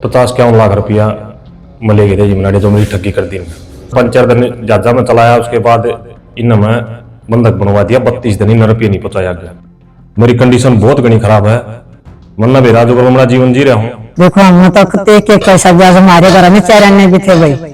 50-51 लाख रुपया मिले गए थे जी मैंने जो मेरी ठगी कर दी। 5-4 दिन जहाजा में चलाया, उसके बाद इन में बंधक बनवा दिया। 32 दिन इन रुपये नहीं पहुंचाया गया। मेरी कंडीशन बहुत घनी खराब है, वरना मेरा जो मेरा जीवन जी रहा हूँ। देखो हम तो एक पैसा ब्याज हमारे घर में 4 अन्य भी थे भाई,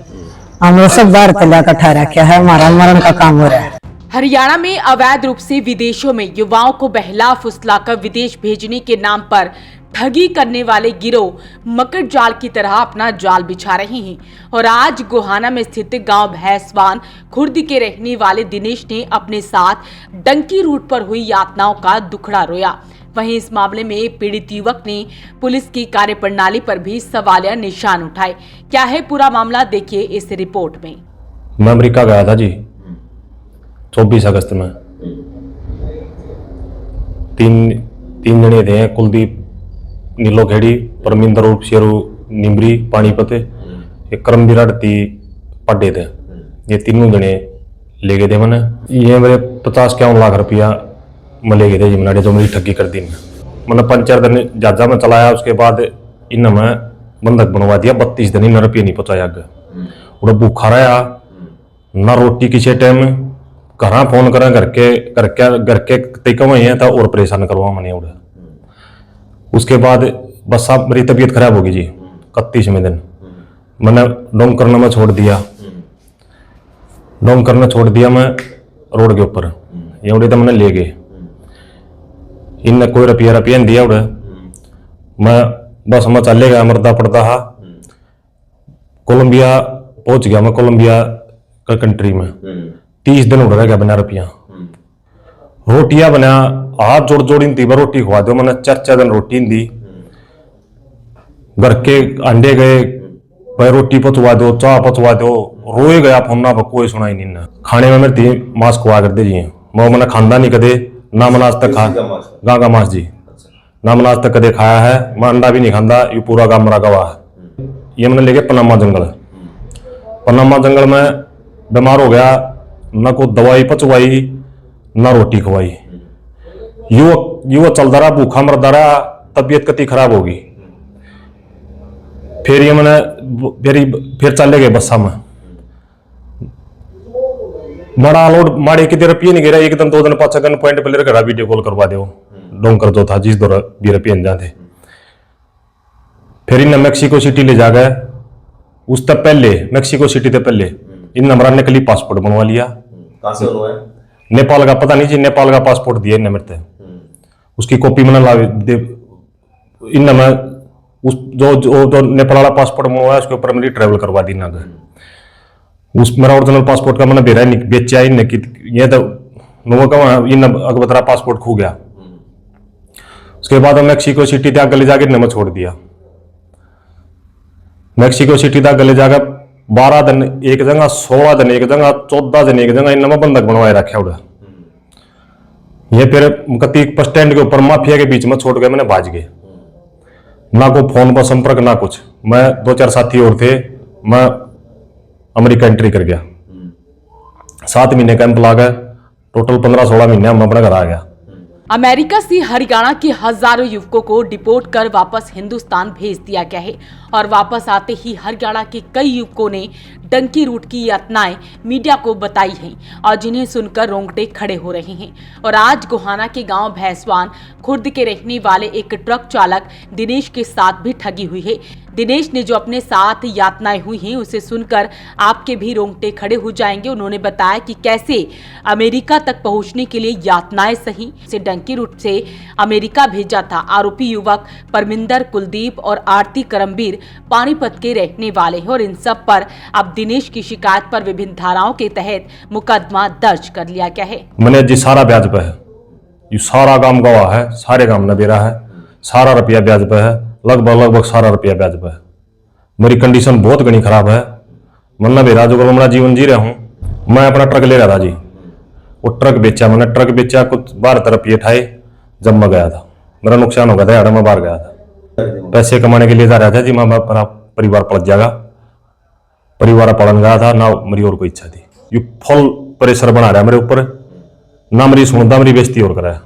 हम लोग सब बाहर तला इकट्ठा रखा है, हमारा मरण का काम हो रहा है। हरियाणा में अवैध रूप से विदेशों में युवाओं को बहला फुसलाकर विदेश भेजने के नाम पर ठगी करने वाले गिरोह मकर जाल की तरह अपना जाल बिछा रहे हैं। और आज गोहाना में स्थित गांव भैंसवान खुर्द के रहने वाले दिनेश ने अपने साथ डंकी रूट पर हुई यातनाओं का दुखड़ा रोया। वहीं इस मामले में पीड़ित युवक ने पुलिस की कार्यप्रणाली पर भी सवालिया निशान उठाए। क्या है पूरा मामला, देखिए इस रिपोर्ट में। मैं अमेरिका गया था जी 24 अगस्त में। तीन जने थे, कुलदीप, नीलो खेड़ी, परमिंदर उर्फ शेरू निमरी पानीपत, एक करमवीर आड़ती पड्डे थे। ये तीनों जने ले गए थे मैंने। ये मेरे 50-51 लाख रुपया मिले गए थे जी मैंने जो मेरी ठगी कर दी। मैंने 5-4 दिन जहाजा में चलाया, उसके बाद इन में बंधक बनवा दिया। 32 दिन इन रुपये नहीं पहुंचाया गया। और भूखा रहा ना, रोटी किसी टाइम घर फोन करें घर के तरीका वही है था, और परेशान करवा मैंने। और उसके बाद बस साहब मेरी तबीयत खराब होगी जी। 31वें दिन मैंने डोंग करना में छोड़ दिया। डोंग करना छोड़ दिया मैं रोड के ऊपर। ये उड़े तो मैंने ले गए, इनने कोई रुपया नहीं दिया। उड़े मैं बस मैं चले गया, मरदा पड़ता हा। कोलंबिया पहुंच गया मैं, कोलंबिया का कंट्री में 30 दिन उड़ रह गया बिना रुपया। रोटियां बना हाथ जोड़ जोड़ इन तीबर रोटी खुआ दो मैंने। 4-4 दिन रोटी दी। घर के अंडे गए, भाई रोटी पचवा दो, चाह पचवा दो, रोए गया फोन ना, कोई सुनाई नहीं ना। खाने में मेरे 3 मांस खुआ कर दे जी। मैं मैंने खांदा नहीं कदे, ना मैंने आज तक खा गां का मांस जी, ना मैंने आज तक कदे खाया है। मैं अंडा भी नहीं खांदा, ये पूरा गांव मेरा गवाह है। ये मैंने लेके पनामा जंगल। पनामा जंगल में बीमार हो गया, ना कोई दवाई पचवाई ना रोटी खवाई। युवा चलता रहा, भूखा मरदा रहा, तबीयत कति खराब होगी। फिर ये मैंने फिर चले गए बसा में। बड़ा लोड माड़े की रुपये नहीं गिरा। 1 दिन 2 दिन 5 दिन पॉइंट प्लेयर करा, वीडियो कॉल करवा दो। डोंकर जो था जिस दौरा 20 रुपये जाते। फिर इन मैक्सिको सिटी ले जा गए। उस तक पहले मैक्सिको सिटी से पहले इन हमारा नकली पासपोर्ट बनवा लिया। कहां से बनवाया? नेपाल का, पता नहीं जी, नेपाल का पासपोर्ट दिया इन मेरे। उसकी कॉपी मैंने ला दे। इन मैं उस जो नेपाल वाला पासपोर्ट मंगवाया, उसके ऊपर मेरी ट्रैवल करवा दी ना। उस मेरा ओरिजिनल पासपोर्ट का मैंने बेरा नहीं बेचा। इन ये तो नो का इन अगबतरा पासपोर्ट खो गया। उसके बाद मैक्सिको सिटी तक गले जाके इन्हें मैं छोड़ दिया। मैक्सिको सिटी तक गले जाकर 12 दिन एक जगह, 16 दिन एक जगह, 14 दिन एक जगह इन में बंधक बनवाए रखे। उड़ा ये फिर कति बस स्टैंड के ऊपर माफिया के बीच में छोड़ गए, मैंने भाज गए। ना को फोन पर संपर्क ना कुछ। मैं 2-4 साथी और थे, मैं अमेरिका एंट्री कर गया। 7 महीने कैंप ला गए। टोटल 15-16 महीने हम अपने घर आ गया। अमेरिका से हरियाणा के हजारों युवकों को डिपोर्ट कर वापस हिंदुस्तान भेज दिया गया है। और वापस आते ही हरियाणा के कई युवकों ने डंकी रूट की यातनाएं मीडिया को बताई हैं, और जिन्हें सुनकर रोंगटे खड़े हो रहे हैं। और आज गोहाना के गांव भैंसवान खुर्द के रहने वाले एक ट्रक चालक दिनेश के साथ भी ठगी हुई है। दिनेश ने जो अपने साथ यातनाएं हुई हैं, उसे सुनकर आपके भी रोंगटे खड़े हो जाएंगे। उन्होंने बताया कि कैसे अमेरिका तक पहुंचने के लिए यातनाएं सही से डंकी रूट से अमेरिका भेजा था। आरोपी युवक परमिंदर, कुलदीप और आरती करमवीर पानीपत के रहने वाले हैं। और इन सब पर अब दिनेश की शिकायत पर विभिन्न धाराओं के तहत मुकदमा दर्ज कर लिया गया है। मैंने जी सारा ब्याज पे है, ये सारा काम गवाह है, सारे काम न दे रहा है, सारा रुपया ब्याज पे है, लगभग सारा रुपया ब्याज पे है। मेरी कंडीशन बहुत घनी खराब है, वरना मेरा जो मेरा जीवन जी रहा हूँ। मैं अपना ट्रक ले रहा था जी, वो ट्रक बेचा मैंने। ट्रक बेचा, कुछ 12 रुपये ठाए। जब मैं गया था मेरा नुकसान हो गया था, मैं बाहर गया था, पैसे कमाने के लिए जा रहा था जी। मैं अपना परिवार पलट जाएगा, परिवार पढ़न गया था ना, मेरी और कोई इच्छा थी। ये फुल प्रेशर बना रहा है मेरे ऊपर, ना मेरी सुनता, मेरी बेइज्जती और कराया।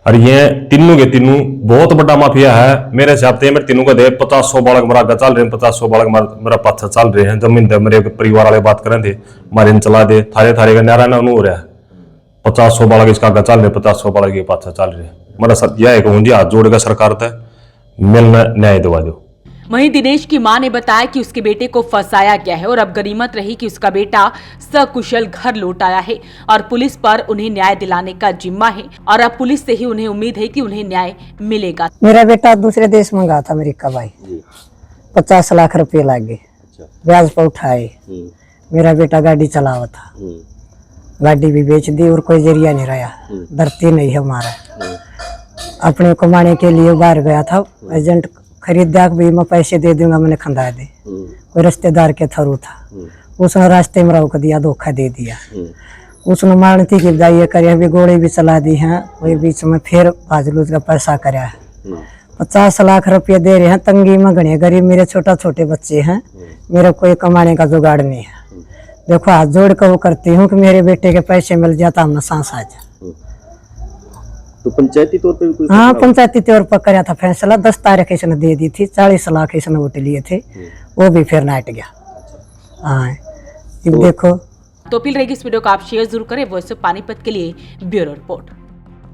और ये तीनों के तीनों बहुत बड़ा माफिया है मेरे हिसाब से। मेरे तीनों का दे 50-100 बालक मेरा आगे चल रहे हैं, 50-100 बालक मेरा पाछा चल रहे हैं। जमीन दे मेरे परिवार वाले बात करें थे मारे ने चला दे थारे थारे का नारा ना हो रहा है। 50-100 बालक इसका आगे चल रहे, 50-100 बालक के पाछा चल रहे हैं। मेरा सब यह है कि हाथ जोड़ेगा सरकार तक मिलना न्याय दिवा दो। वहीं दिनेश की मां ने बताया कि उसके बेटे को फंसाया गया है और अब गनीमत रही कि उसका बेटा सकुशल घर लौट आया है और पुलिस पर उन्हें न्याय दिलाने का जिम्मा है और अब पुलिस से ही उन्हें उम्मीद है कि उन्हें न्याय मिलेगा। मेरा बेटा दूसरे देश में गया था अमेरिका भाई, 50 लाख रुपए लागे ब्याज पर उठाए। मेरा बेटा गाड़ी चलावा था, गाड़ी भी बेच दी और कोई जरिया नहीं रहा, धरती नहीं है हमारा। अपने कमाने के लिए बाहर गया था, एजेंट खरीदा भी मैं पैसे दे दूंगा, मैंने खंदा दे। कोई रिश्तेदार के थरू था, उसने रास्ते में रोक दिया, धोखा दे दिया। उसने मारती की दाइए करे, अभी गोली भी चला दी है। वही बीच में फिर बाजलूज का पैसा कराया है। 50 लाख रुपये दे रहे हैं, तंगी में गणे गरीब, मेरे छोटे बच्चे हैं, मेरा कोई कमाने का जुगाड़ नहीं है। देखो हाथ जोड़ कर वो करती हूँ कि मेरे बेटे के पैसे मिल जाता, हम सांस आ जाए। तो पंचायती तौर पे भी कोई हाँ, पंचायती तौर पर कराया था फैसला। 10 तारीख इसने दे दी थी, 40 लाख इसने वोट लिए थे, वो भी फिर नाट गया। हाँ, देखो तो अपील रहेगी इस वीडियो को आप शेयर जरूर करें। वॉइस ऑफ पानीपत के लिए ब्यूरो रिपोर्ट।